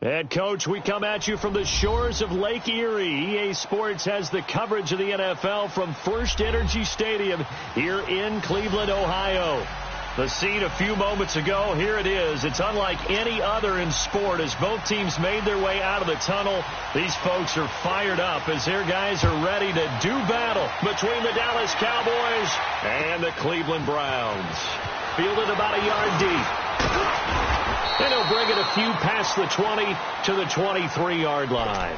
And, Coach, we come at you from the shores of Lake Erie. EA Sports has the coverage of the NFL from First Energy Stadium here in Cleveland, Ohio. The scene a few moments ago, here it is. It's unlike any other in sport as both teams made their way out of the tunnel. These folks are fired up as their guys are ready to do battle between the Dallas Cowboys and the Cleveland Browns. Fielded about a yard deep. And he'll bring it a few past the 20 to the 23-yard line.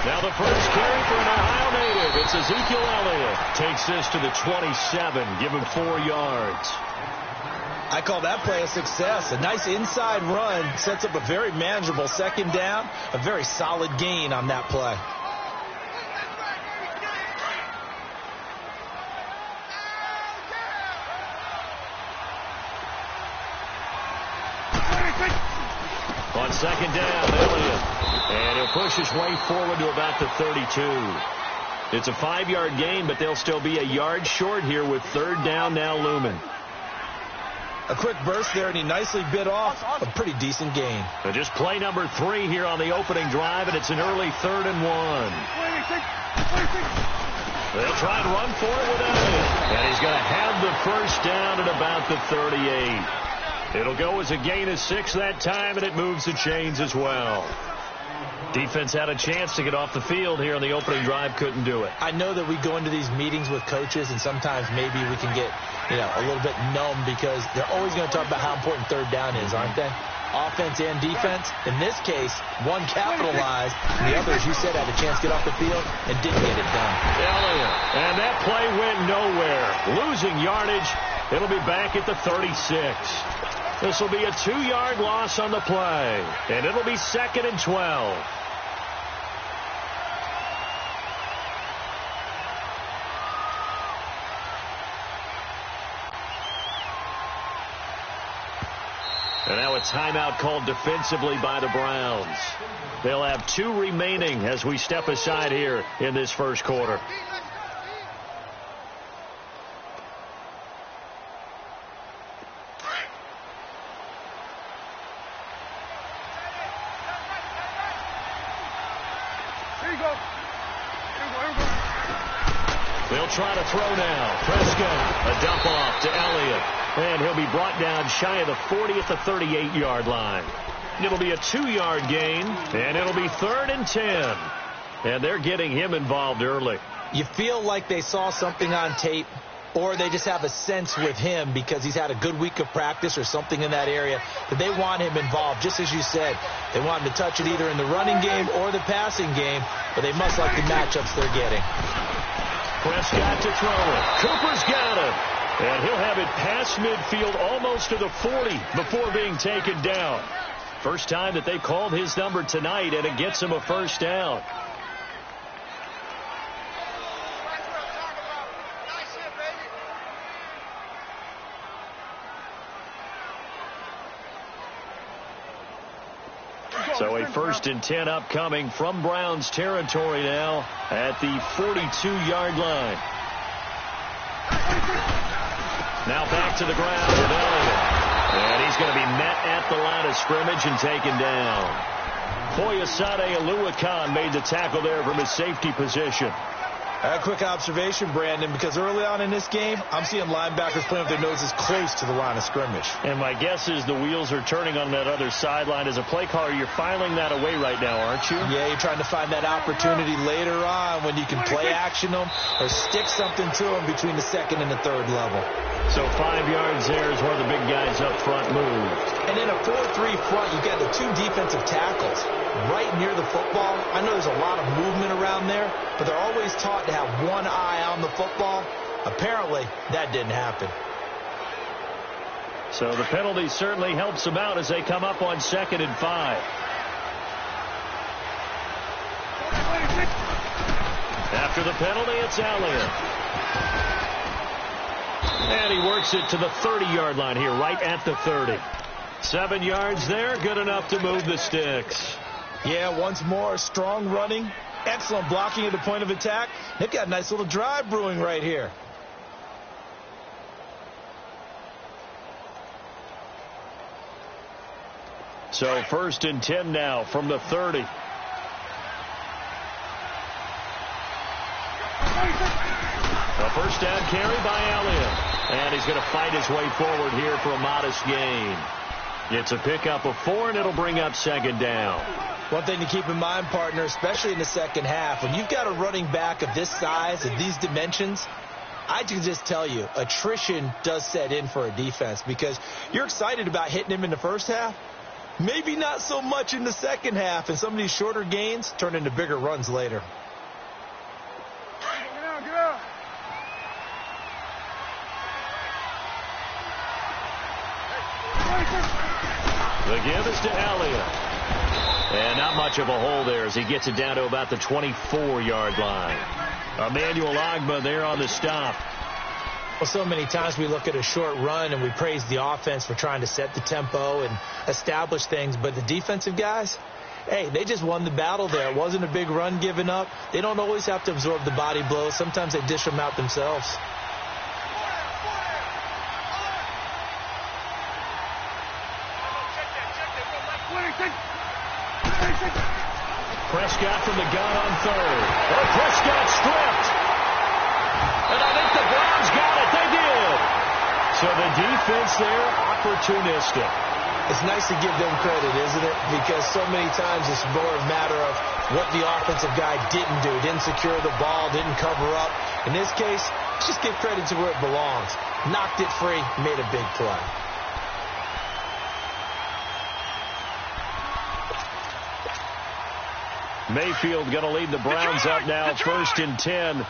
Now the first carry for an Ohio native. It's Ezekiel Elliott. Takes this to the 27. Give him 4 yards. I call that play a success. A nice inside run. Sets up a very manageable second down. A very solid gain on that play. On second down, Elliott. And he'll push his way forward to about the 32. It's a 5-yard gain, but they'll still be a yard short here with third down now looming. A quick burst there, and he nicely bit off a pretty decent gain. So just play number 3 here on the opening drive, and it's an early 3rd and 1. They'll try and run for it with Elliott. And he's going to have the first down at about the 38. It'll go as a gain of 6 that time, and it moves the chains as well. Defense had a chance to get off the field here on the opening drive, couldn't do it. I know that we go into these meetings with coaches, and sometimes maybe we can get, a little bit numb because they're always going to talk about how important third down is, aren't they? Offense and defense. In this case, one capitalized, and the other, as you said, had a chance to get off the field and didn't get it done. Elliott, and that play went nowhere. Losing yardage. It'll be back at the 36. This will be a 2-yard loss on the play, and it'll be 2nd and 12. And now a timeout called defensively by the Browns. They'll have 2 remaining as we step aside here in this first quarter. They'll try to throw now. Prescott, a dump off to Elliott. And he'll be brought down shy of the 40 at the 38-yard line. It'll be a 2-yard gain, and it'll be 3rd and 10. And they're getting him involved early. You feel like they saw something on tape, or they just have a sense with him because he's had a good week of practice or something in that area that they want him involved. Just as you said, they want him to touch it either in the running game or the passing game, but they must like the matchups they're getting. Prescott to throw it. Cooper's got it. And he'll have it past midfield almost to the 40 before being taken down. First time that they called his number tonight, and it gets him a first down. So a 1st and 10 upcoming from Browns territory now at the 42-yard line. Now back to the ground with Elliott. And he's going to be met at the line of scrimmage and taken down. Foyesade Oluwakan made the tackle there from his safety position. A quick observation, Brandon, because early on in this game, I'm seeing linebackers playing with their noses close to the line of scrimmage. And my guess is the wheels are turning on that other sideline. As a play caller, you're filing that away right now, aren't you? Yeah, you're trying to find that opportunity later on when you can play action them or stick something to them between the 2nd and the 3rd level. So 5 yards there is where the big guys up front moved. And in a 4-3 front, you've got the 2 defensive tackles right near the football. I know there's a lot of movement around there, but they're always taught to have one eye on the football. Apparently, that didn't happen. So the penalty certainly helps them out as they come up on 2nd and 5. After the penalty, it's Elliott. And he works it to the 30-yard line here, right at the 30. 7 yards there, good enough to move the sticks. Yeah, once more, strong running, excellent blocking at the point of attack. They've got a nice little drive brewing right here. So 1st and 10 now from the 30. A first down carry by Elliott. And he's going to fight his way forward here for a modest gain. It's a pickup of 4, and it'll bring up 2nd down. One thing to keep in mind, partner, especially in the second half, when you've got a running back of this size and these dimensions, I can just tell you, attrition does set in for a defense because you're excited about hitting him in the first half. Maybe not so much in the second half, and some of these shorter gains turn into bigger runs later. The give is to Elliott. And not much of a hole there as he gets it down to about the 24-yard line. Emmanuel Ogbah there on the stop. Well, so many times we look at a short run and we praise the offense for trying to set the tempo and establish things, but the defensive guys, hey, they just won the battle there. It wasn't a big run given up. They don't always have to absorb the body blows. Sometimes they dish them out themselves. Prescott from the gun on 3rd. Oh, Prescott stripped. And I think the Browns got it. They did. So the defense there, opportunistic. It's nice to give them credit, isn't it? Because so many times it's more a matter of what the offensive guy didn't do. Didn't secure the ball, didn't cover up. In this case, just give credit to where it belongs. Knocked it free, made a big play. Mayfield going to lead the Browns up now, 1st and 10.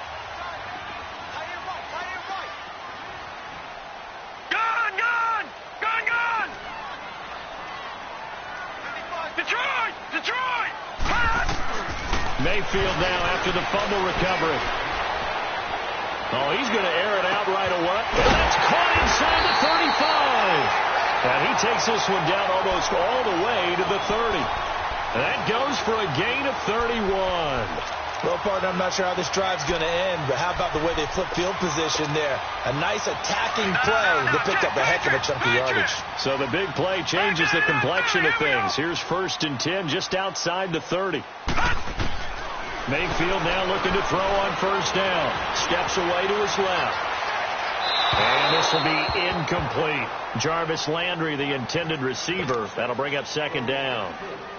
Mayfield now after the fumble recovery. Oh, he's going to air it out right away. And that's caught inside the 35. And he takes this one down almost all the way to the 30. And that goes for a gain of 31. Well, partner, I'm not sure how this drive's going to end, but how about the way they flip field position there? A nice attacking play that picked up a heck of a chunk of yardage. So the big play changes the complexion of things. Here's 1st and 10 just outside the 30. Mayfield now looking to throw on 1st down. Steps away to his left. And this will be incomplete. Jarvis Landry, the intended receiver. That'll bring up 2nd down.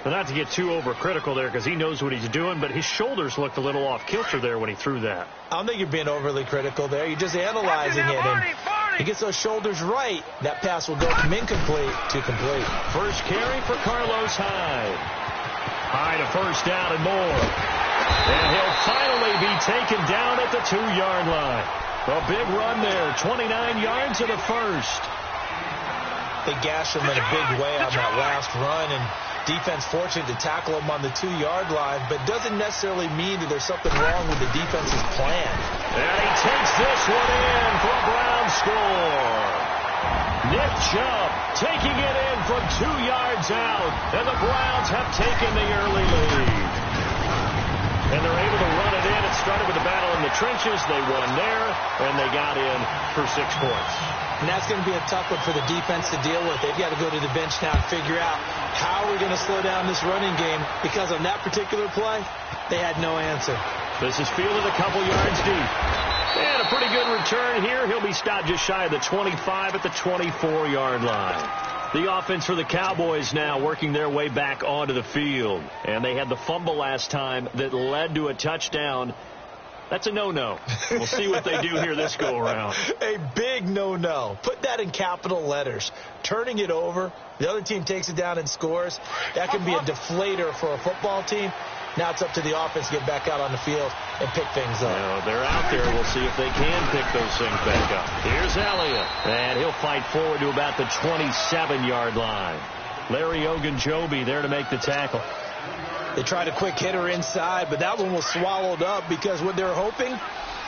But not to get too overcritical there because he knows what he's doing, but his shoulders looked a little off kilter there when he threw that. I don't think you're being overly critical there. You're just analyzing it. And he gets those shoulders right, that pass will go from incomplete to complete. First carry for Carlos Hyde. Hyde a 1st down and more. And he'll finally be taken down at the 2-yard line. A big run there, 29 yards of the 1st. They gashed him in a big way on that last run, and defense fortunate to tackle him on the 2-yard line, but doesn't necessarily mean that there's something wrong with the defense's plan. And he takes this one in for a Browns score. Nick Chubb taking it in from 2 yards out, and the Browns have taken the early lead. And they're able to run it in. It started with a battle in the trenches. They won there, and they got in for 6 points. And that's going to be a tough one for the defense to deal with. They've got to go to the bench now and figure out how we're going to slow down this running game, because on that particular play, they had no answer. This is fielded a couple yards deep. And a pretty good return here. He'll be stopped just shy of the 25 at the 24-yard line. The offense for the Cowboys now working their way back onto the field. And they had the fumble last time that led to a touchdown. That's a no-no. We'll see what they do here this go-around. A big no-no. Put that in capital letters. Turning it over, the other team takes it down and scores. That can be a deflator for a football team. Now it's up to the offense to get back out on the field and pick things up. Well, they're out there. We'll see if they can pick those things back up. Here's Elliott. And he'll fight forward to about the 27-yard line. Larry Ogunjobi there to make the tackle. They tried a quick hitter inside, but that one was swallowed up because what they're hoping,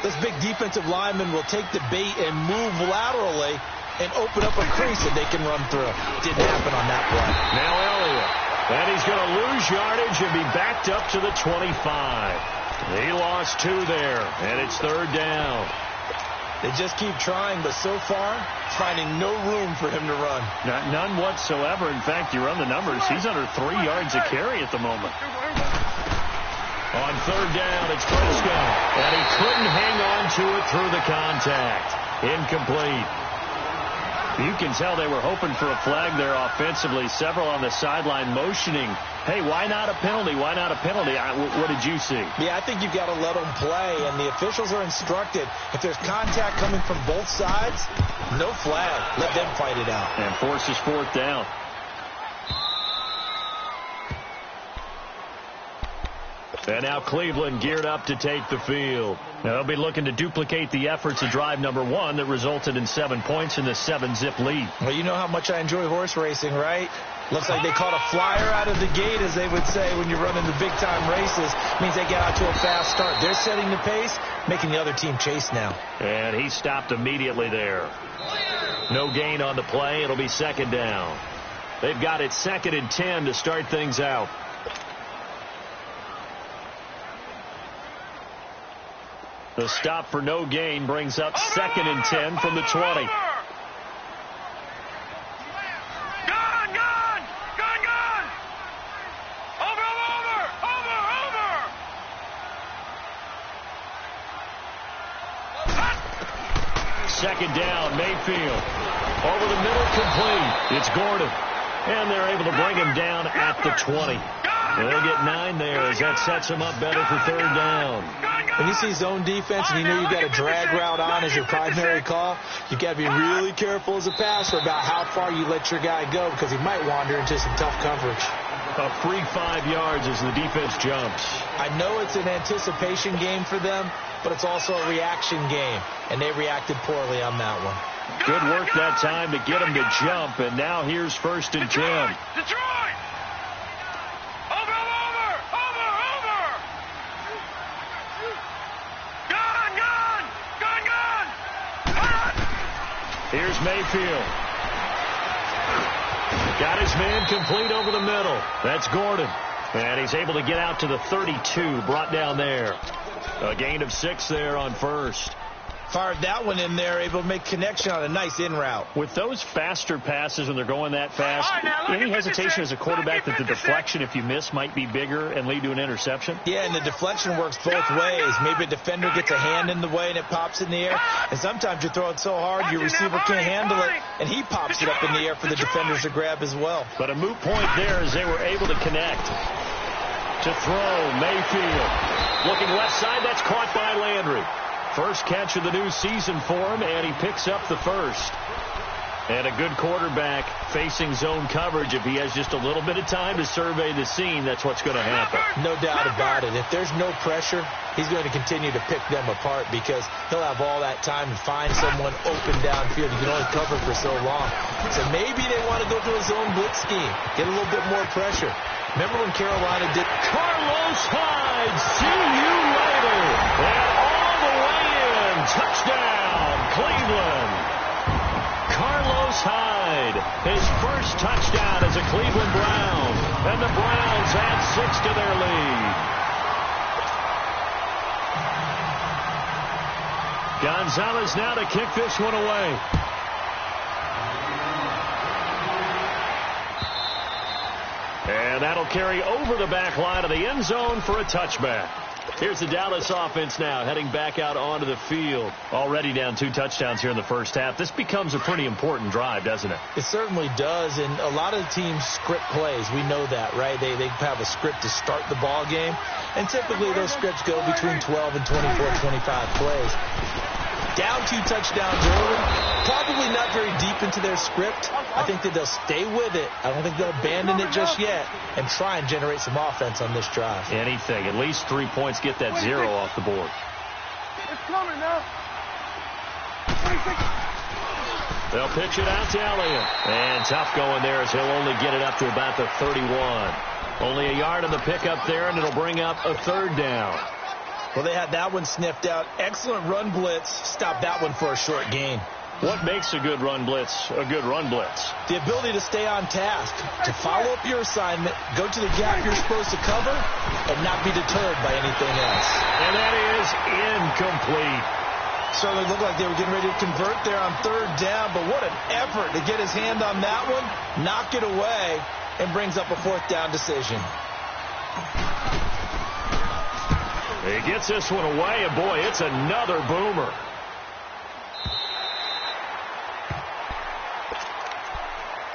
this big defensive lineman will take the bait and move laterally and open up a crease that they can run through. Didn't happen on that play. Now Elliott. And he's going to lose yardage and be backed up to the 25. He lost 2 there, and it's 3rd down. They just keep trying, but so far, finding no room for him to run. None whatsoever. In fact, you run the numbers. He's under 3 yards a carry at the moment. On 3rd down, it's Briscoe. And he couldn't hang on to it through the contact. Incomplete. You can tell they were hoping for a flag there offensively. Several on the sideline motioning, hey, why not a penalty? Why not a penalty? What did you see? Yeah, I think you've got to let them play, and the officials are instructed. If there's contact coming from both sides, no flag. Let them fight it out. And forces 4th down. And now Cleveland geared up to take the field. Now they'll be looking to duplicate the efforts of drive number 1 that resulted in 7 points in the 7-zip lead. Well, you know how much I enjoy horse racing, right? Looks like they caught a flyer out of the gate, as they would say when you're running the big-time races. Means they get out to a fast start. They're setting the pace, making the other team chase now. And he stopped immediately there. No gain on the play. It'll be 2nd down. They've got it 2nd and 10 to start things out. The stop for no gain brings up 2nd and 10 from the 20. Second down, Mayfield. Over the middle, complete. It's Gordon. And they're able to bring him down at the 20. And they'll get 9 there as that sets him up better for 3rd down. When you see zone defense and you know you've got a drag route on as your primary call, you've got to be really careful as a passer about how far you let your guy go because he might wander into some tough coverage. A free 5 yards as the defense jumps. I know it's an anticipation game for them, but it's also a reaction game, and they reacted poorly on that one. Good work that time to get him to jump, and now here's 1st and 10. Detroit! Over! Gone! Here's Mayfield. Got his man complete over the middle. That's Gordon. And he's able to get out to the 32, brought down there. A gain of 6 there on 1st. Fired that one in there, able to make connection on a nice in route. With those faster passes when they're going that fast, any hesitation as a quarterback that the deflection, if you miss, might be bigger and lead to an interception? Yeah, and the deflection works both ways. Maybe a defender gets a hand in the way and it pops in the air. And sometimes you throw it so hard your receiver can't handle it, and he pops it up in the air for the defenders to grab as well. But a moot point there as they were able to connect. To throw, Mayfield. Looking left side, that's caught by Landry. First catch of the new season for him, and he picks up the 1st. And a good quarterback facing zone coverage. If he has just a little bit of time to survey the scene, that's what's going to happen. No doubt about it. If there's no pressure, he's going to continue to pick them apart because he'll have all that time to find someone open downfield. You can only cover for so long. So maybe they want to go to a zone blitz scheme, get a little bit more pressure. Remember when Carolina did... Carlos Hyde, see you later. And all the way in, touchdown, Cleveland. Carlos Hyde, his first touchdown as a Cleveland Brown. And the Browns add 6 to their lead. Gonzalez now to kick this one away. And that'll carry over the back line of the end zone for a touchback. Here's the Dallas offense now heading back out onto the field. Already down 2 touchdowns here in the first half. This becomes a pretty important drive, doesn't it? It certainly does, and a lot of teams script plays. We know that, right? They have a script to start the ball game, and typically those scripts go between 12 and 24, 25 plays. Down 2 touchdowns early, probably not very deep into their script. I think that they'll stay with it. I don't think they'll abandon it just yet and try and generate some offense on this drive. Anything. At least 3 points, get that 0 off the board. It's coming now. They'll pitch it out to Elliott. And tough going there as he'll only get it up to about the 31. Only a yard on the pickup there, and it'll bring up a third down. Well, they had that one sniffed out. Excellent run blitz. Stop that one for a short gain. What makes a good run blitz a good run blitz? The ability to stay on task, to follow up your assignment, go to the gap you're supposed to cover, and not be deterred by anything else. And that is incomplete. Certainly looked like they were getting ready to convert there on third down, but what an effort to get his hand on that one, knock it away, and brings up a fourth down decision. He gets this one away, and boy, it's another boomer.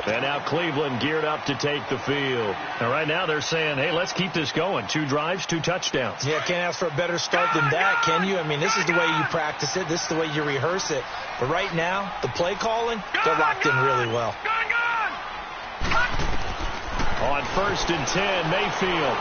And now Cleveland geared up to take the field. And right now they're saying, hey, let's keep this going. 2 drives, 2 touchdowns. Yeah, can't ask for a better start than that, can you? I mean, this is the way you practice it. This is the way you rehearse it. But right now, the play calling, they're locked in really well. On 1st and 10, Mayfield.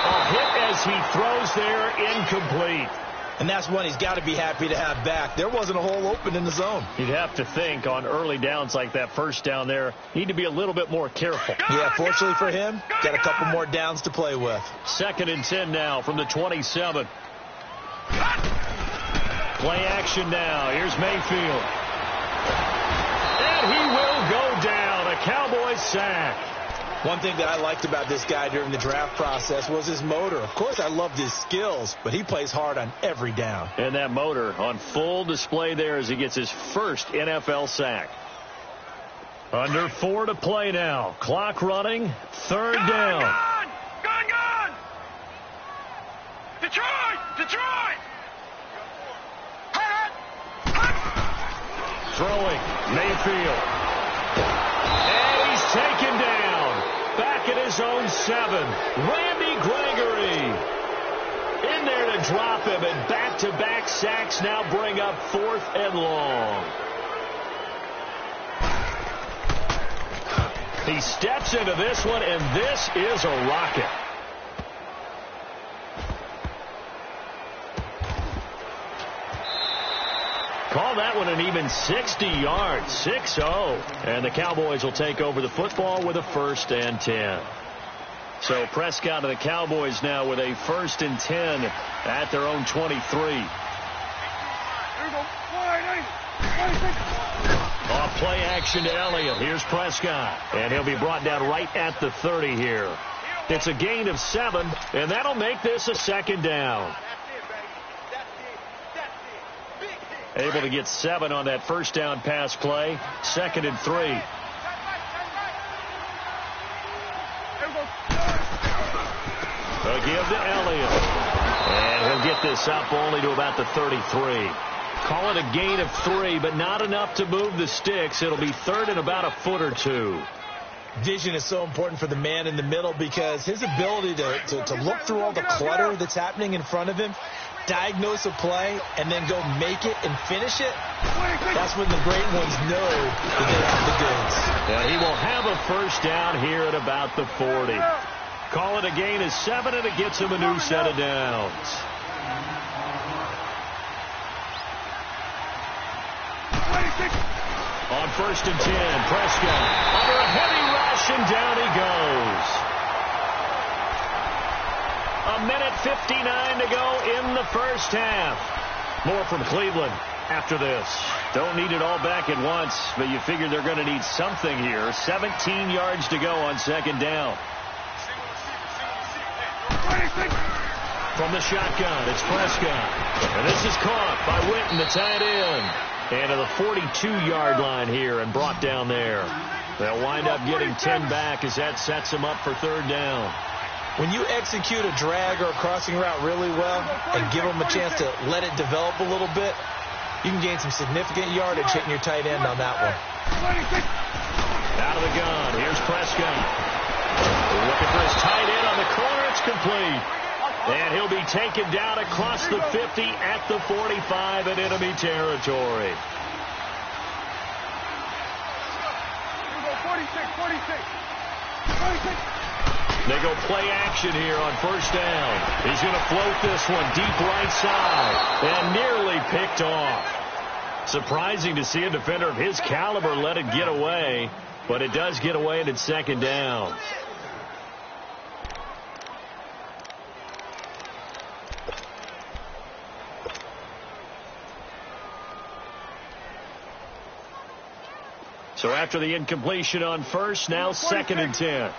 A hit as he throws there, incomplete. And that's one he's got to be happy to have back. There wasn't a hole open in the zone. You'd have to think on early downs like that first down there, need to be a little bit more careful. Yeah, fortunately for him, got a couple more downs to play with. 2nd and 10 now from the 27. Play action now. Here's Mayfield. And he will go down. A Cowboys sack. One thing that I liked about this guy during the draft process was his motor. Of course, I loved his skills, but he plays hard on every down. And that motor on full display there as he gets his first NFL sack. Under 4 to play now. Clock running. 3rd down. Gone! Detroit! Throwing. Mayfield. And he's taken down. Back at his own 7. Randy Gregory in there to drop him, and back-to-back sacks now bring up 4th and long. He steps into this one, and this is a rocket. Call that one an even 60 yards, 6-0. And the Cowboys will take over the football with a 1st and 10. So Prescott and the Cowboys now with a 1st and 10 at their own 23. Off play action to Elliott. Here's Prescott. And he'll be brought down right at the 30 here. It's a gain of 7, and that'll make this a 2nd down. Able to get 7 on that 1st down pass play. 2nd and 3. A give to Elliott. And he'll get this up only to about the 33. Call it a gain of 3, but not enough to move the sticks. It'll be 3rd and about a foot or 2. Vision is so important for the man in the middle because his ability to look through all the clutter that's happening in front of him, diagnose a play, and then go make it and finish it, that's when the great ones know that they have the goods. And he will have a 1st down here at about the 40. Call it a gain of 7, and it gets him a new set of downs. On 1st and 10, Prescott under a heavy rush, and down he goes. 1:59 to go in the 1st half. More from Cleveland after this. Don't need it all back at once, but you figure they're going to need something here. 17 yards to go on 2nd down. From the shotgun, it's Prescott. And this is caught by Witten, the tight end. And to the 42-yard line here and brought down there. They'll wind up getting 10 back as that sets them up for 3rd down. When you execute a drag or a crossing route really well and give them a chance to let it develop a little bit, you can gain some significant yardage hitting your tight end on that one. Out of the gun, here's Prescott. Looking for his tight end on the corner, it's complete. And he'll be taken down across the 50 at the 45 in enemy territory. 46. They go play action here on 1st down. He's going to float this one deep right side and nearly picked off. Surprising to see a defender of his caliber let it get away, but it does get away and it's 2nd down. So after the incompletion on first, now 2nd and 10.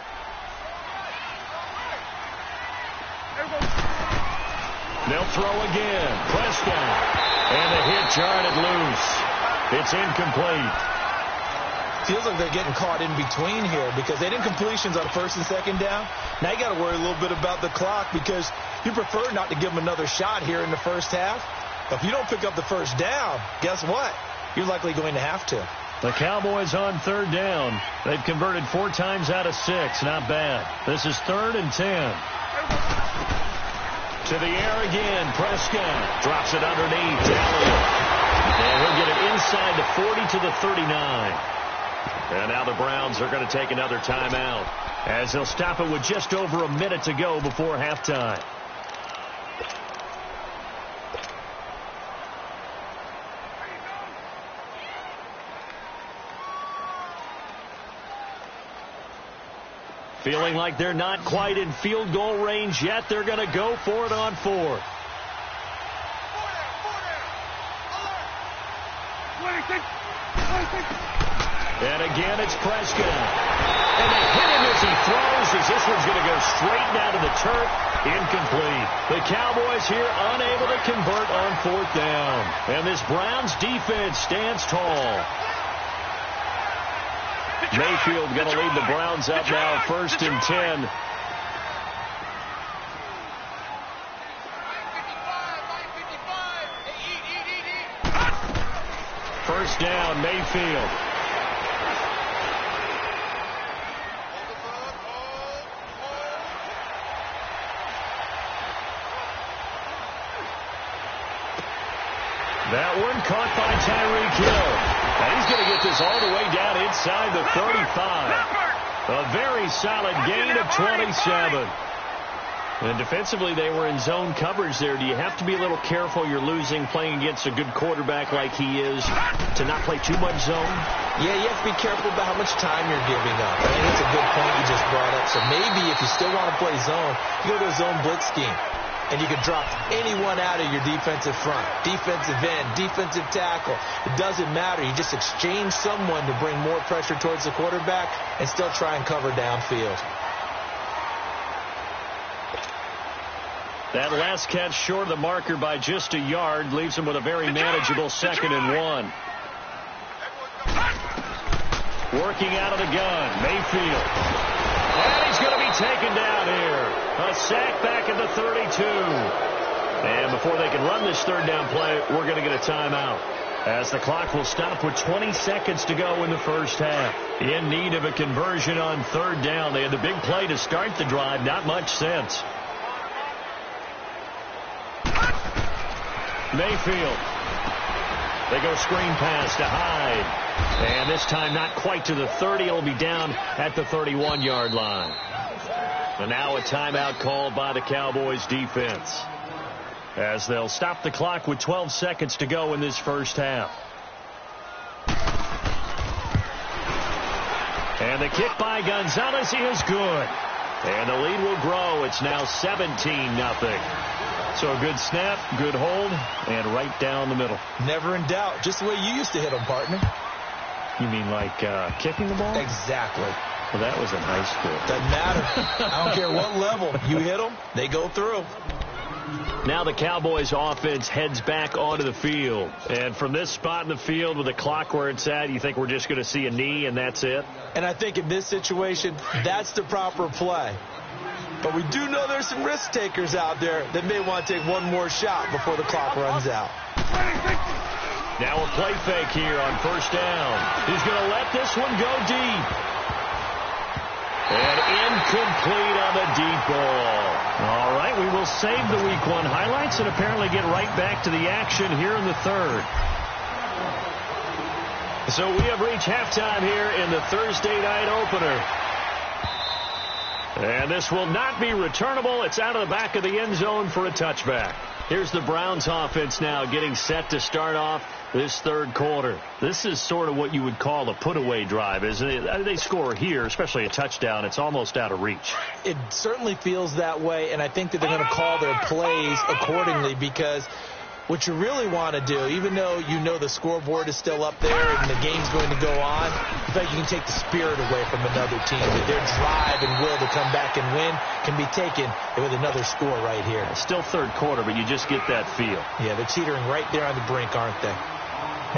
They'll throw again. Prescott. And the hit jarred loose. It's incomplete. Feels like they're getting caught in between here because they didn't completions on 1st and 2nd down. Now you got to worry a little bit about the clock because you prefer not to give them another shot here in the first half. But if you don't pick up the first down, guess what? You're likely going to have to. The Cowboys on 3rd down. They've converted 4 times out of 6. Not bad. This is 3rd and 10. To the air again. Prescott drops it underneath. Elliott. And he'll get it inside the 40 to the 39. And now the Browns are going to take another timeout as they'll stop it with just over a minute to go before halftime. Feeling like they're not quite in field goal range yet. They're going to go for it on 4th. And again, it's Prescott. And they hit him as he throws as this one's going to go straight down to the turf. Incomplete. The Cowboys here unable to convert on 4th down. And this Browns defense stands tall. Mayfield going to lead the Browns up now, 1st and 10. First down, Mayfield. That one caught by Tyreek Hill. And he's going to get this all the way down inside the 35. A very solid gain of 27. And defensively, they were in zone coverage there. Do you have to be a little careful? You're losing playing against a good quarterback like he is to not play too much zone? Yeah, you have to be careful about how much time you're giving up. I think that's a good point you just brought up. So maybe if you still want to play zone, you go to a zone blitz scheme. And you can drop anyone out of your defensive front, defensive end, defensive tackle. It doesn't matter. You just exchange someone to bring more pressure towards the quarterback and still try and cover downfield. That last catch short of the marker by just a yard leaves him with a very manageable 2nd and 1. Working out of the gun, Mayfield. And he's going to be taken down here. A sack back at the 32. And before they can run this 3rd down play, we're going to get a timeout, as the clock will stop with 20 seconds to go in the first half. In need of a conversion on 3rd down. They had the big play to start the drive. Not much sense. Mayfield. They go screen pass to Hyde. And this time not quite to the 30. It'll be down at the 31-yard line. And now a timeout called by the Cowboys defense, as they'll stop the clock with 12 seconds to go in this first half. And the kick by Gonzalez is good. And the lead will grow. It's now 17-0. So a good snap, good hold, and right down the middle. Never in doubt. Just the way you used to hit them, partner. You mean like kicking the ball? Exactly. Well, that was in high school. Doesn't matter. I don't care what level. You hit them, they go through. Now the Cowboys offense heads back onto the field. And from this spot in the field with the clock where it's at, you think we're just going to see a knee and that's it? And I think in this situation, that's the proper play. But we do know there's some risk takers out there that may want to take one more shot before the clock runs out. Now a play fake here on 1st down. He's going to let this one go deep. And incomplete on the deep ball. All right, we will save the Week 1 highlights and apparently get right back to the action here in the 3rd. So we have reached halftime here in the Thursday night opener. And this will not be returnable. It's out of the back of the end zone for a touchback. Here's the Browns offense now getting set to start off this 3rd quarter. This is sort of what you would call a put-away drive, isn't it? They score here, especially a touchdown. It's almost out of reach. It certainly feels that way, and I think that they're going to call their plays accordingly because what you really want to do, even though you know the scoreboard is still up there and the game's going to go on, I feel like you can take the spirit away from another team. That their drive and will to come back and win can be taken with another score right here. Still third quarter, but you just get that feel. Yeah, they're teetering right there on the brink, aren't they?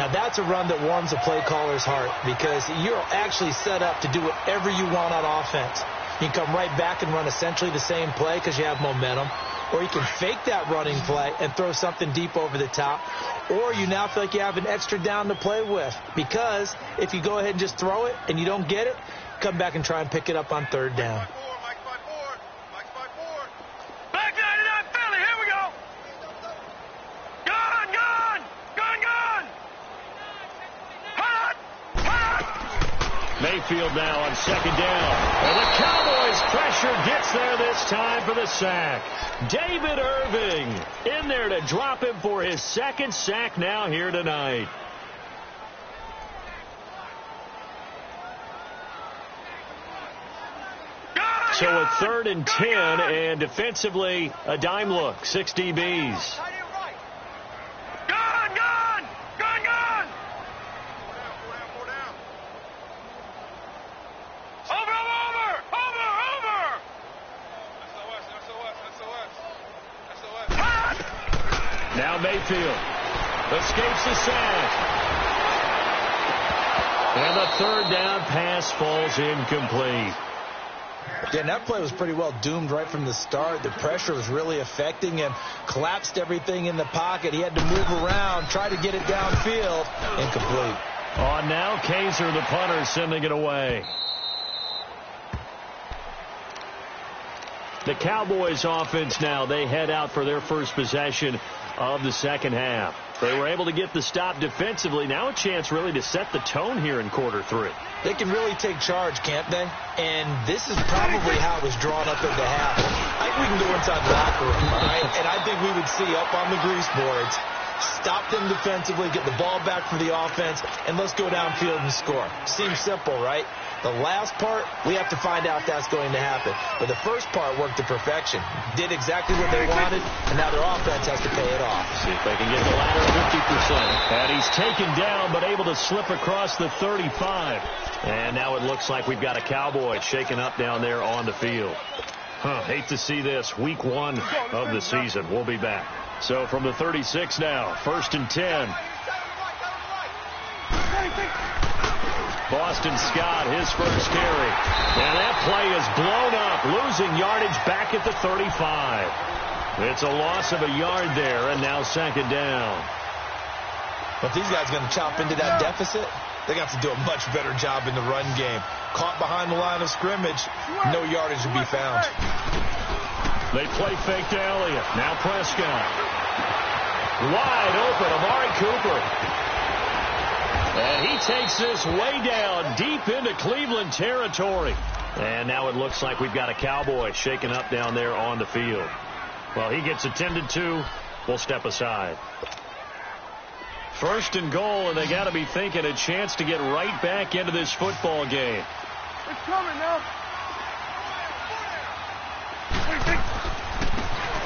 Now, that's a run that warms a play caller's heart because you're actually set up to do whatever you want on offense. You can come right back and run essentially the same play because you have momentum. Or you can fake that running play and throw something deep over the top. Or you now feel like you have an extra down to play with. Because if you go ahead and just throw it and you don't get it, come back and try and pick it up on third down. Back 99 Philly, here we go. Gone, gone, gone, gone. Hot, hot. Mayfield now on second down. And the Cowboys pressure gets there this time for the sack. David Irving in there to drop him for his second sack now here tonight. So a 3rd and 10, and defensively a dime look, 6 DBs. Gone, gone, gone, gone. Over. Now Mayfield escapes the sack. And the 3rd down pass falls incomplete. Yeah, and that play was pretty well doomed right from the start. The pressure was really affecting him. Collapsed everything in the pocket. He had to move around, try to get it downfield. Incomplete. On now, Kaiser, the punter, sending it away. The Cowboys offense now, they head out for their first possession of the second half. They were able to get the stop defensively. Now a chance really to set the tone here in quarter 3. They can really take charge, can't they? And this is probably how it was drawn up at the half. I think we can go inside the locker room, right? And I think we would see up on the grease boards, stop them defensively, get the ball back for the offense, and let's go downfield and score. Seems simple, right? The last part, we have to find out if that's going to happen. But the first part worked to perfection. Did exactly what they wanted, and now their offense has to pay it off. See if they can get the latter 50%. And he's taken down, but able to slip across the 35. And now it looks like we've got a Cowboy shaken up down there on the field. Hate to see this. Week 1 of the season. We'll be back. So from the 36 now, 1st and 10. Boston Scott, his first carry. And that play is blown up, losing yardage back at the 35. It's a loss of a yard there, and now 2nd down. But these guys are going to chop into that deficit. They got to do a much better job in the run game. Caught behind the line of scrimmage, no yardage to be found. They play fake to Elliott. Now Prescott. Wide open, Amari Cooper. And he takes this way down deep into Cleveland territory. And now it looks like we've got a Cowboy shaken up down there on the field. Well, he gets attended to. We'll step aside. 1st and goal, and they got to be thinking a chance to get right back into this football game. It's coming now.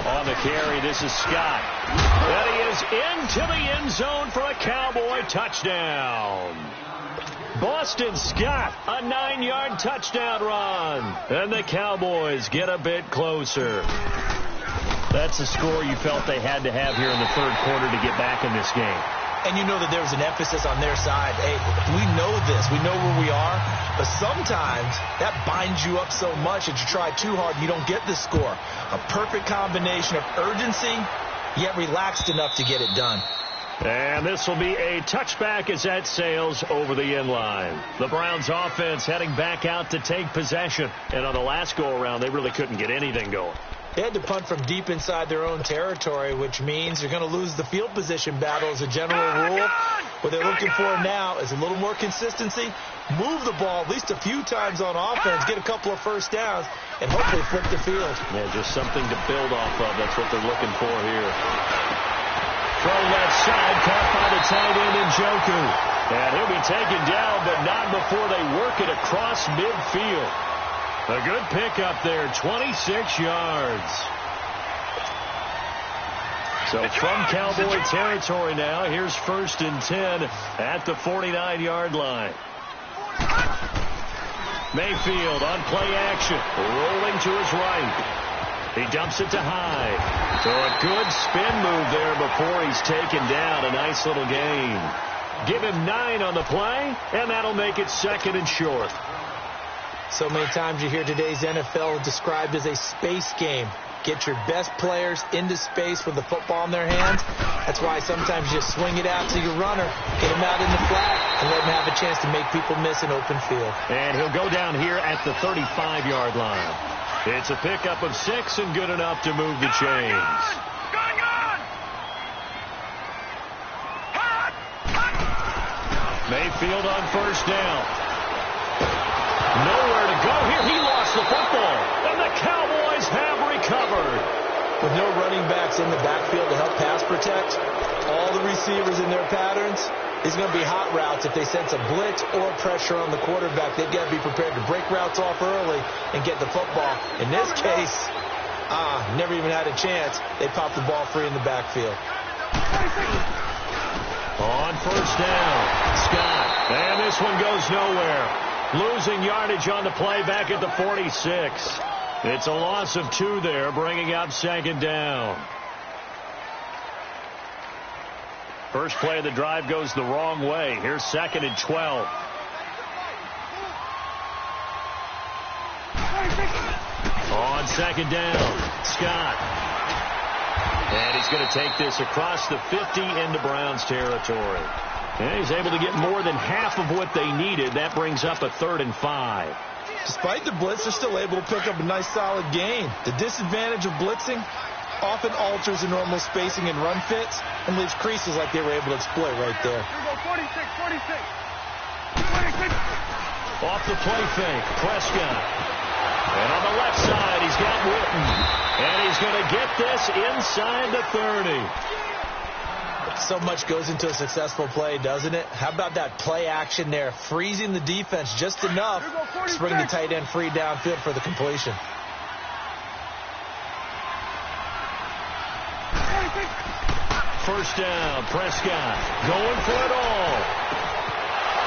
On the carry, this is Scott. And he is into the end zone for a Cowboy touchdown. Boston Scott, a 9-yard touchdown run. And the Cowboys get a bit closer. That's the score you felt they had to have here in the 3rd quarter to get back in this game. And you know that there was an emphasis on their side. Hey, we know this. We know where we are. But sometimes that binds you up so much that you try too hard and you don't get the score. A perfect combination of urgency, yet relaxed enough to get it done. And this will be a touchback as that sails over the end line. The Browns offense heading back out to take possession. And on the last go-around, they really couldn't get anything going. They had to punt from deep inside their own territory, which means you're going to lose the field position battle as a general rule. What they're looking for now is a little more consistency, move the ball at least a few times on offense, get a couple of first downs, and hopefully flip the field. Yeah, just something to build off of. That's what they're looking for here. From left side, caught by the tight end Njoku. And he'll be taken down, but not before they work it across midfield. A good pickup there, 26 yards. So from Cowboy territory now, here's 1st and 10 at the 49-yard line. Mayfield on play action, rolling to his right. He dumps it to Hyde. So a good spin move there before he's taken down. A nice little gain. Give him 9 on the play, and that'll make it 2nd and short. So many times you hear today's NFL described as a space game. Get your best players into space with the football in their hands. That's why sometimes you just swing it out to your runner, get him out in the flat, and let him have a chance to make people miss an open field. And he'll go down here at the 35-yard line. It's a pickup of 6 and good enough to move the chains. Mayfield on 1st down. Nowhere to go here. He lost the football, and the Cowboys have recovered. With no running backs in the backfield to help pass protect, all the receivers in their patterns, it's going to be hot routes. If they sense a blitz or pressure on the quarterback, they've got to be prepared to break routes off early and get the football. In this case, never even had a chance. They popped the ball free in the backfield. On 1st down, Scott. And this one goes nowhere. Losing yardage on the play back at the 46. It's a loss of 2 there, bringing up 2nd down. First play of the drive goes the wrong way. Here's 2nd and 12. On 2nd down, Scott. And he's going to take this across the 50 into Browns territory. And he's able to get more than half of what they needed. That brings up a 3rd and 5. Despite the blitz, they're still able to pick up a nice solid gain. The disadvantage of blitzing often alters the normal spacing and run fits and leaves creases like they were able to exploit right there. Here we go, 46. Off the play fake, Prescott. And on the left side, he's got Witten. And he's going to get this inside the 30. So much goes into a successful play, doesn't it? How about that play action there, freezing the defense just enough to bring the tight end free downfield for the completion. First down, Prescott going for it all.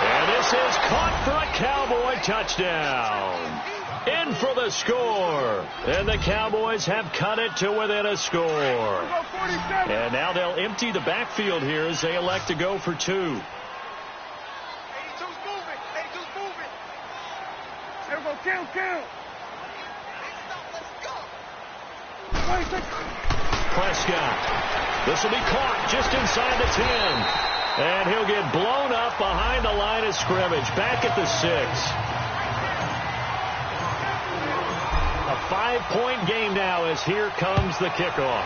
And this is caught for a Cowboy touchdown. In for the score. And the Cowboys have cut it to within a score. And now they'll empty the backfield here as they elect to go for 2. 82's moving. 82's moving. Here we go, count. Prescott. This will be caught just inside the 10. And he'll get blown up behind the line of scrimmage. Back at the 6. A 5-point game now as here comes the kickoff.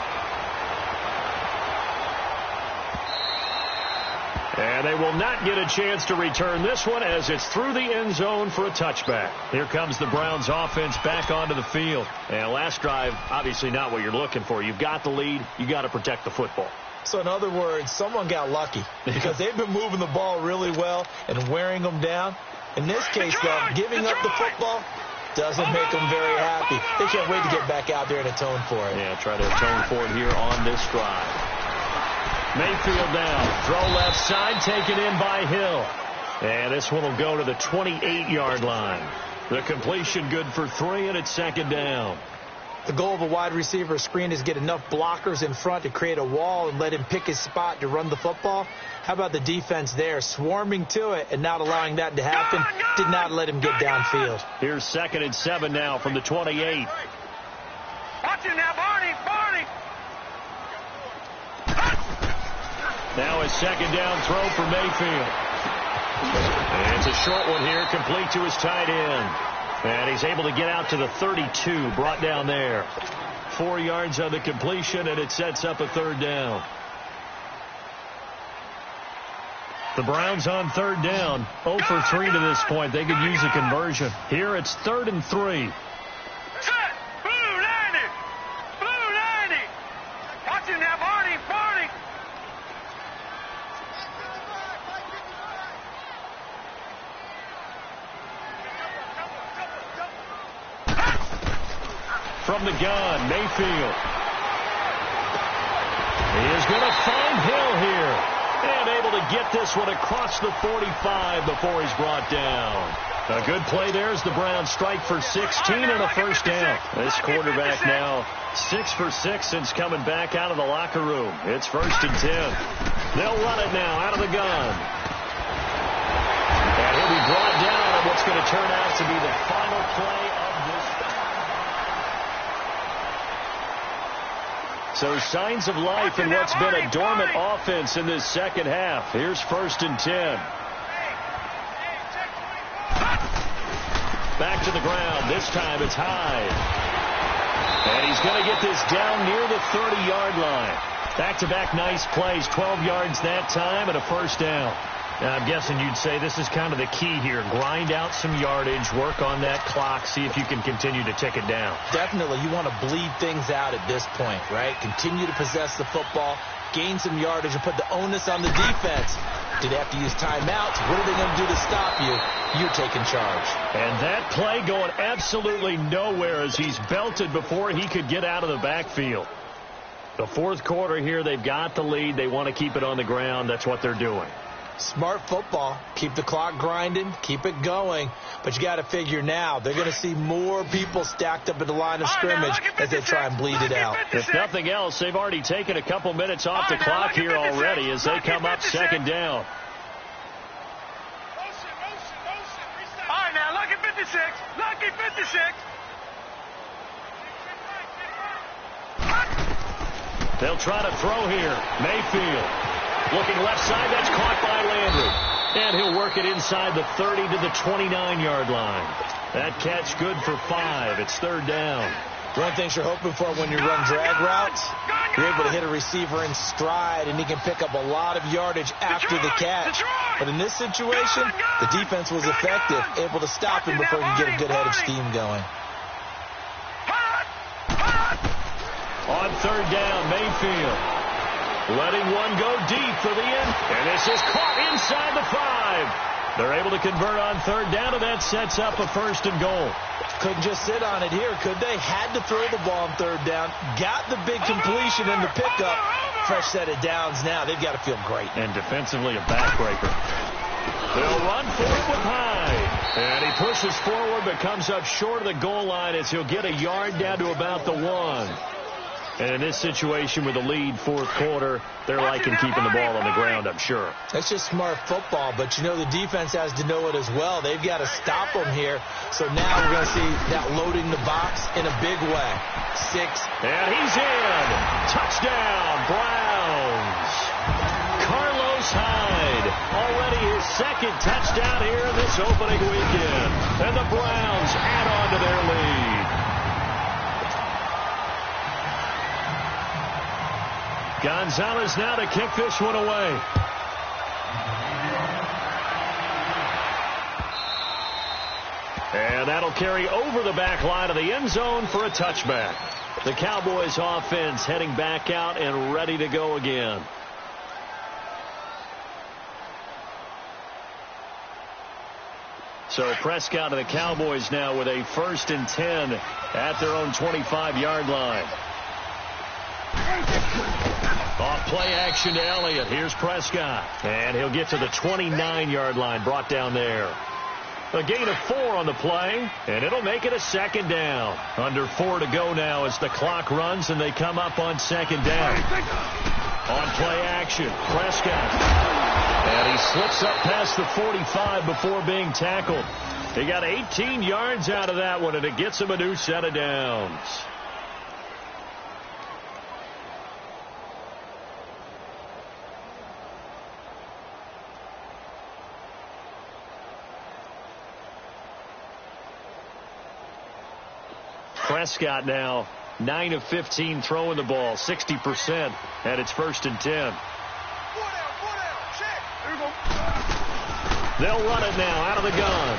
And they will not get a chance to return this one as it's through the end zone for a touchback. Here comes the Browns offense back onto the field. And last drive, obviously not what you're looking for. You've got the lead. You got to protect the football. So in other words, someone got lucky because they've been moving the ball really well and wearing them down. In this case, though, giving up the football doesn't make them very happy. They can't wait to get back out there and atone for it. Yeah, try to atone for it here on this drive. Mayfield down. Throw left side, taken in by Hill. And this one will go to the 28-yard line. The completion good for 3, and it's 2nd down. The goal of a wide receiver screen is get enough blockers in front to create a wall and let him pick his spot to run the football. How about the defense there, swarming to it and not allowing that to happen? Did not let him get downfield. Here's 2nd and 7 now from the 28. Watch it now, Barney. Now a 2nd down throw for Mayfield. And it's a short one here, complete to his tight end. And he's able to get out to the 32, brought down there. 4 yards on the completion, and it sets up a 3rd down. The Browns on 3rd down, 0 for 3 to this point. They could use a conversion. Here it's 3rd and 3. Set. Blue 90. Watch it now, Barney. From the gun, Mayfield. He going to find Hill here. And able to get this one across the 45 before he's brought down. A good play there as the Browns strike for 16 and a first down. This quarterback now 6 for 6 since coming back out of the locker room. It's 1st and 10. They'll run it now out of the gun. And he'll be brought down on what's going to turn out to be the final play of this. So signs of life in what's been a dormant offense in this second half. Here's 1st and 10. Back to the ground. This time it's Hyde. And he's going to get this down near the 30-yard line. Back-to-back nice plays. 12 yards that time and a first down. Now, I'm guessing you'd say this is kind of the key here. Grind out some yardage, work on that clock, see if you can continue to tick it down. Definitely. You want to bleed things out at this point, right? Continue to possess the football, gain some yardage, and put the onus on the defense. Do they have to use timeouts? What are they going to do to stop you? You're taking charge. And that play going absolutely nowhere as he's belted before he could get out of the backfield. The fourth quarter here, they've got the lead. They want to keep it on the ground. That's what they're doing. Smart football. Keep the clock grinding. Keep it going. But you got to figure now, they're going to see more people stacked up at the line of scrimmage as they try and bleed it out. If nothing else, they've already taken a couple minutes off the clock here already as they come up 2nd down. All right, now, lucky 56. Lucky 56. They'll try to throw here. Mayfield. Looking left side, that's caught by Landry. And he'll work it inside the 30 to the 29-yard line. That catch good for 5. It's 3rd down. One of the things you're hoping for when you run drag routes, you're able to hit a receiver in stride, and he can pick up a lot of yardage after the catch. But in this situation, the defense was effective, able to stop him before he could get a good head of steam going. On 3rd down, Mayfield. Letting one go deep for the end. And this is caught inside the 5. They're able to convert on 3rd down, and that sets up a 1st and goal. Couldn't just sit on it here, could they? Had to throw the ball on 3rd down. Got the big completion in the pickup. Fresh set of downs now. They've got to feel great. And defensively, a backbreaker. They'll run for it with Hyde. And he pushes forward, but comes up short of the goal line as he'll get a yard down to about the 1. And in this situation with the lead, fourth quarter, they're liking keeping the ball on the ground, I'm sure. That's just smart football, but you know the defense has to know it as well. They've got to stop them here. So now we're going to see that loading the box in a big way. 6. And he's in. Touchdown, Browns. Carlos Hyde, already his 2nd touchdown here in this opening weekend. And the Browns add on to their lead. Gonzalez now to kick this one away. And that'll carry over the back line of the end zone for a touchback. The Cowboys offense heading back out and ready to go again. So Prescott and the Cowboys now with a 1st and 10 at their own 25-yard line. Off play action to Elliott. Here's Prescott. And he'll get to the 29-yard line, brought down there. A gain of 4 on the play, and it'll make it a 2nd down. Under 4 to go now as the clock runs, and they come up on 2nd down. On play action, Prescott. And he slips up past the 45 before being tackled. He got 18 yards out of that one, and it gets him a new set of downs. Prescott now 9 of 15 throwing the ball, 60%, and it's 1st and 10. They'll run it now out of the gun.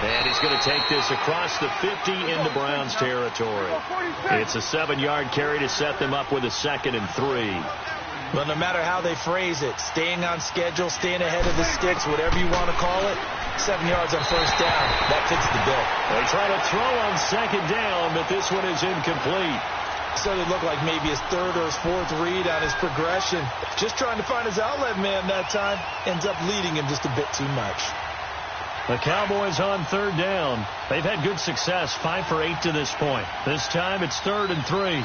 And he's going to take this across the 50 into Browns territory. It's a 7-yard carry to set them up with a 2nd and 3. But no matter how they phrase it, staying on schedule, staying ahead of the sticks, whatever you want to call it, 7 yards on 1st down. That fits the bill. They try to throw on 2nd down, but this one is incomplete. Started to look like maybe his third or his fourth read on his progression. Just trying to find his outlet man that time. Ends up leading him just a bit too much. The Cowboys on third down. They've had good success, 5 for 8 to this point. This time it's 3rd and 3.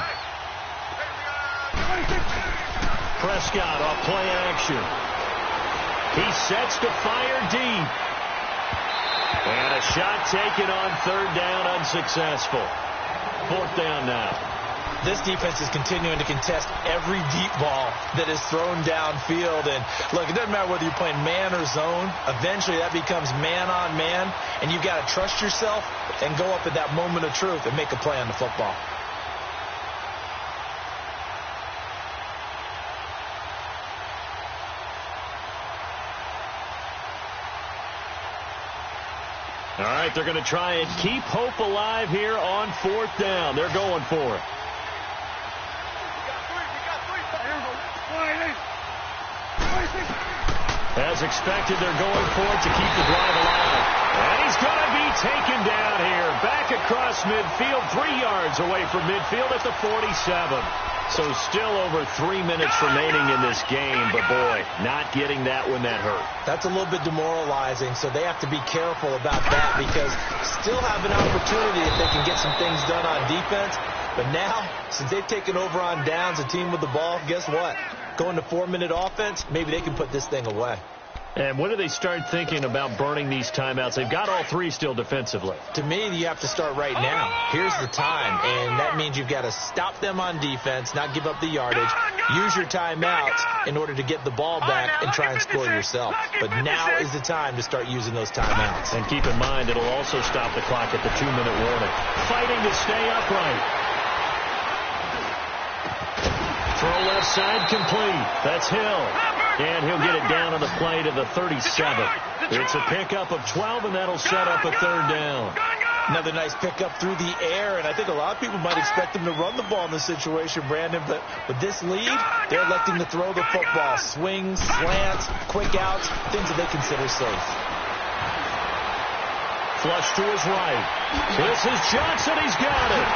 Prescott off play action. He sets to fire deep. And a shot taken on 3rd down, unsuccessful. 4th down now. This defense is continuing to contest every deep ball that is thrown downfield. And, look, it doesn't matter whether you're playing man or zone. Eventually that becomes man on man, and you've got to trust yourself and go up at that moment of truth and make a play on the football. All right, they're going to try and keep hope alive here on 4th down. They're going for it. As expected, they're going for it to keep the drive alive. And he's going to be taken down here. Back across midfield, 3 yards away from midfield at the 47. So still over 3 minutes remaining in this game. But, boy, not getting that when that hurt. That's a little bit demoralizing, so they have to be careful about that because still have an opportunity if they can get some things done on defense. But now, since they've taken over on downs, a team with the ball, guess what? Going to 4-minute offense, maybe they can put this thing away. And when do they start thinking about burning these timeouts? They've got all 3 still defensively. To me, you have to start right now. Here's the time, and that means you've got to stop them on defense, not give up the yardage, use your timeouts in order to get the ball back and try and score yourself. But now is the time to start using those timeouts. And keep in mind, it'll also stop the clock at the 2-minute warning. Fighting to stay upright. Throw left side complete. That's Hill. And he'll get it down on the play to the 37. It's a pickup of 12, and that'll set up a 3rd down. Another nice pickup through the air, and I think a lot of people might expect him to run the ball in this situation, Brandon, but with this lead, they're electing to throw the football. Swings, slants, quick outs, things that they consider safe. Flush to his right. This is Johnson. He's got it.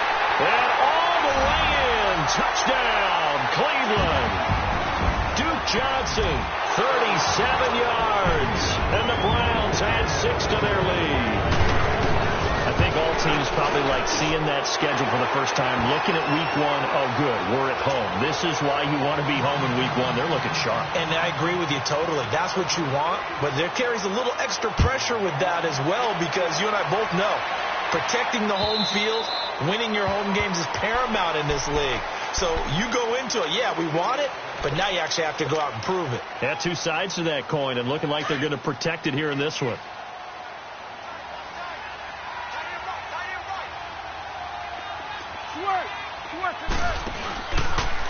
And all the way in. Touchdown, Cleveland. Duke Johnson, 37 yards. And the Browns add 6 to their lead. I think all teams probably like seeing that schedule for the first time, looking at week 1. Oh, good, we're at home. This is why you want to be home in week 1. They're looking sharp. And I agree with you totally. That's what you want. But there carries a little extra pressure with that as well because you and I both know protecting the home field, winning your home games is paramount in this league. So you go into it, yeah, we want it, but now you actually have to go out and prove it. Yeah, 2 sides to that coin, and looking like they're going to protect it here in this one.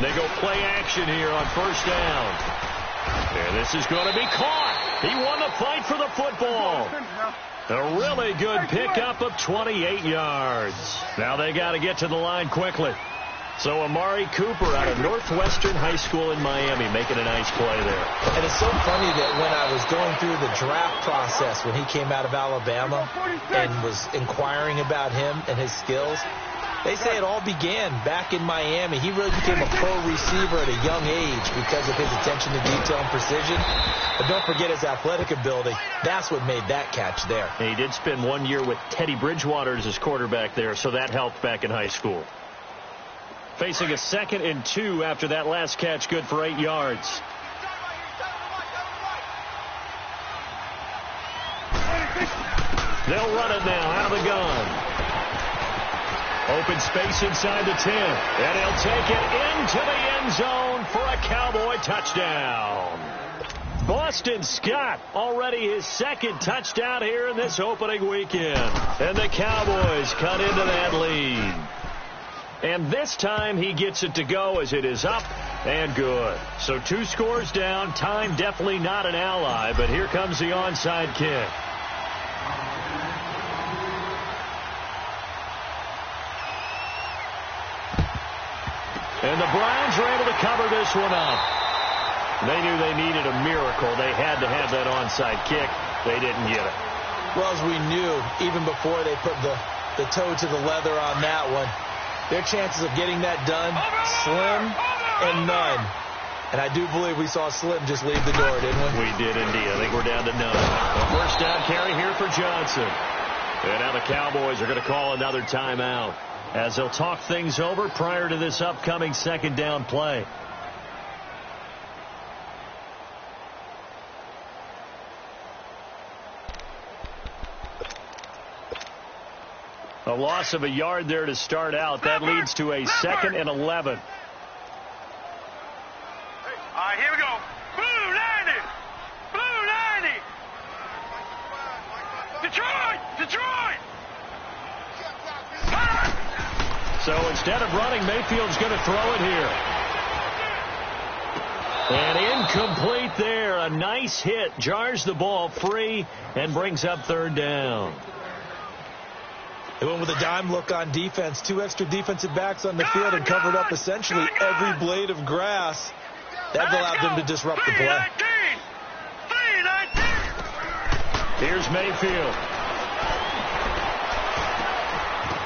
They go play action here on 1st down. And this is going to be caught. He won the fight for the football. A really good pickup of 28 yards. Now they got to get to the line quickly. So Amari Cooper out of Northwestern High School in Miami making a nice play there. And it's so funny that when I was going through the draft process when he came out of Alabama and was inquiring about him and his skills, they say it all began back in Miami. He really became a pro receiver at a young age because of his attention to detail and precision. But don't forget his athletic ability. That's what made that catch there. And he did spend 1 year with Teddy Bridgewater as his quarterback there, so that helped back in high school. Facing a 2nd and 2 after that last catch, good for 8 yards. They'll run it now out of the gun. Open space inside the 10. And he'll take it into the end zone for a Cowboy touchdown. Boston Scott, already his 2nd touchdown here in this opening weekend. And the Cowboys cut into that lead. And this time he gets it to go as it is up and good. So 2 scores down. Time definitely not an ally, but here comes the onside kick. And the Browns are able to cover this one up. They knew they needed a miracle. They had to have that onside kick. They didn't get it. Well, as we knew, even before they put the toe to the leather on that one, their chances of getting that done, slim and none. And I do believe we saw Slim just leave the door, didn't we? We did indeed. I think we're down to none. A first down carry here for Johnson. And now the Cowboys are going to call another timeout as they'll talk things over prior to this upcoming second down play. A loss of a yard there to start out. That leads to a 2nd and 11. All right, here we go. Blue 90. Blue 90. Detroit. Detroit. So instead of running, Mayfield's going to throw it here. And incomplete there. A nice hit. Jars the ball free and brings up 3rd down. They went with a dime look on defense. 2 extra defensive backs on the field and covered up essentially every blade of grass. That allowed them to disrupt the play. Here's Mayfield.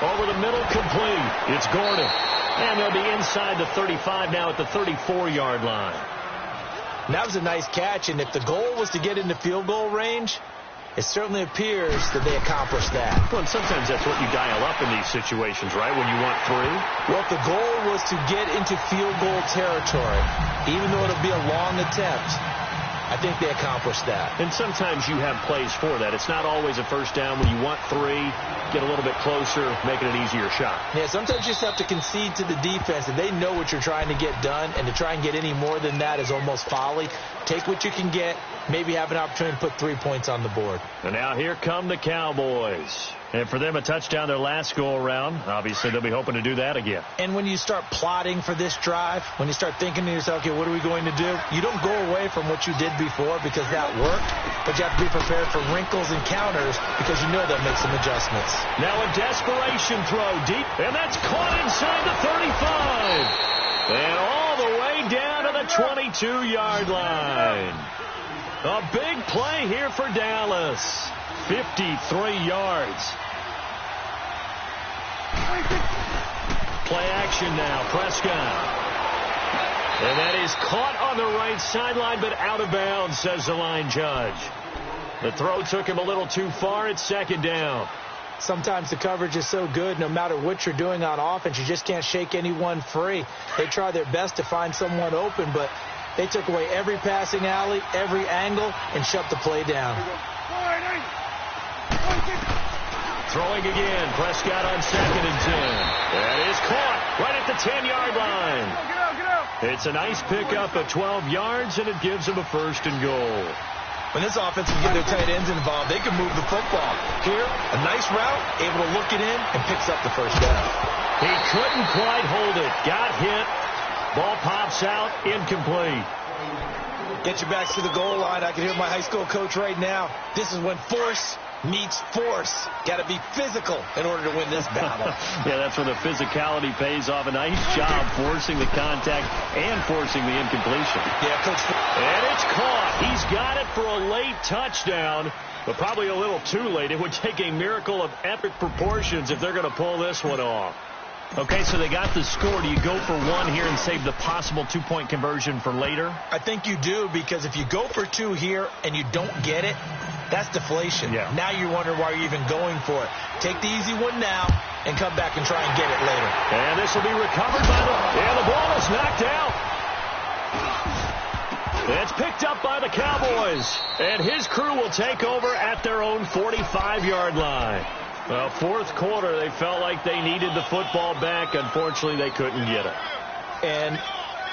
Over the middle, complete. It's Gordon. And they'll be inside the 35 now at the 34-yard line. And that was a nice catch, and if the goal was to get into field goal range, it certainly appears that they accomplished that. Well, and sometimes that's what you dial up in these situations, right, when you want 3? Well, if the goal was to get into field goal territory, even though it'll be a long attempt, I think they accomplished that. And sometimes you have plays for that. It's not always a first down. When you want 3, get a little bit closer, make it an easier shot. Yeah, sometimes you just have to concede to the defense, and they know what you're trying to get done, and to try and get any more than that is almost folly. Take what you can get, maybe have an opportunity to put 3 points on the board. And now here come the Cowboys. And for them, a touchdown their last go-around. Obviously, they'll be hoping to do that again. And when you start plotting for this drive, when you start thinking to yourself, okay, what are we going to do? You don't go away from what you did before because that worked, but you have to be prepared for wrinkles and counters because you know they'll make some adjustments. Now a desperation throw deep, and that's caught inside the 35. And all the way down to the 22-yard line. A big play here for Dallas. 53 yards. Play action now. Prescott. And that is caught on the right sideline, but out of bounds, says the line judge. The throw took him a little too far. It's 2nd down. Sometimes the coverage is so good, no matter what you're doing on offense, you just can't shake anyone free. They try their best to find someone open, but they took away every passing alley, every angle, and shut the play down. Throwing again. Prescott on 2nd and 10. That is caught right at the 10-yard line. It's a nice pickup of 12 yards, and it gives them a 1st and goal. When this offense can get their tight ends involved, they can move the football. Here, a nice route, able to look it in, and picks up the 1st down. He couldn't quite hold it. Got hit. Ball pops out. Incomplete. Get your backs to the goal line. I can hear my high school coach right now. This is when force meets force. Got to be physical in order to win this battle. Yeah, that's where the physicality pays off. A nice job forcing the contact and forcing the incompletion. Yeah, Coach. And it's caught. He's got it for a late touchdown, but probably a little too late. It would take a miracle of epic proportions if they're going to pull this one off. Okay, so they got the score. Do you go for 1 here and save the possible 2-point conversion for later? I think you do, because if you go for 2 here and you don't get it, that's deflation. Yeah. Now you wonder why you're even going for it. Take the easy one now and come back and try and get it later. And this will be recovered by the ball is knocked out. It's picked up by the Cowboys. And his crew will take over at their own 45-yard line. Well, 4th quarter, they felt like they needed the football back. Unfortunately, they couldn't get it. And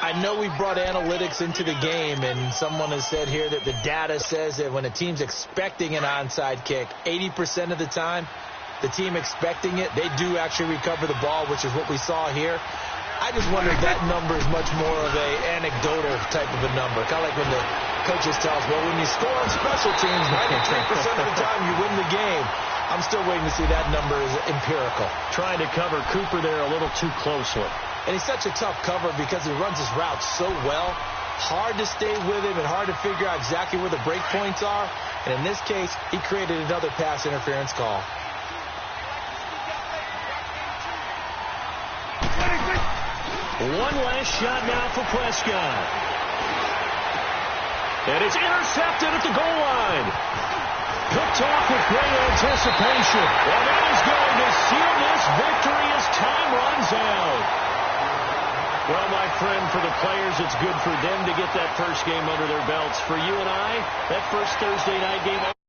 I know we brought analytics into the game, and someone has said here that the data says that when a team's expecting an onside kick, 80% of the time, the team expecting it, they do actually recover the ball, which is what we saw here. I just wonder if that number is much more of a anecdotal type of a number. Kind of like when the coaches tell us, well, when you score on special teams, 93% of the time you win the game. I'm still waiting to see that number is empirical. Trying to cover Cooper there a little too closely. And he's such a tough cover because he runs his route so well. Hard to stay with him and hard to figure out exactly where the break points are. And in this case, he created another pass interference call. One last shot now for Prescott. And it's intercepted at the goal line. Picked off with great anticipation. And that is going to seal this victory as time runs out. Well, my friend, for the players, it's good for them to get that first game under their belts. For you and I, that first Thursday night game...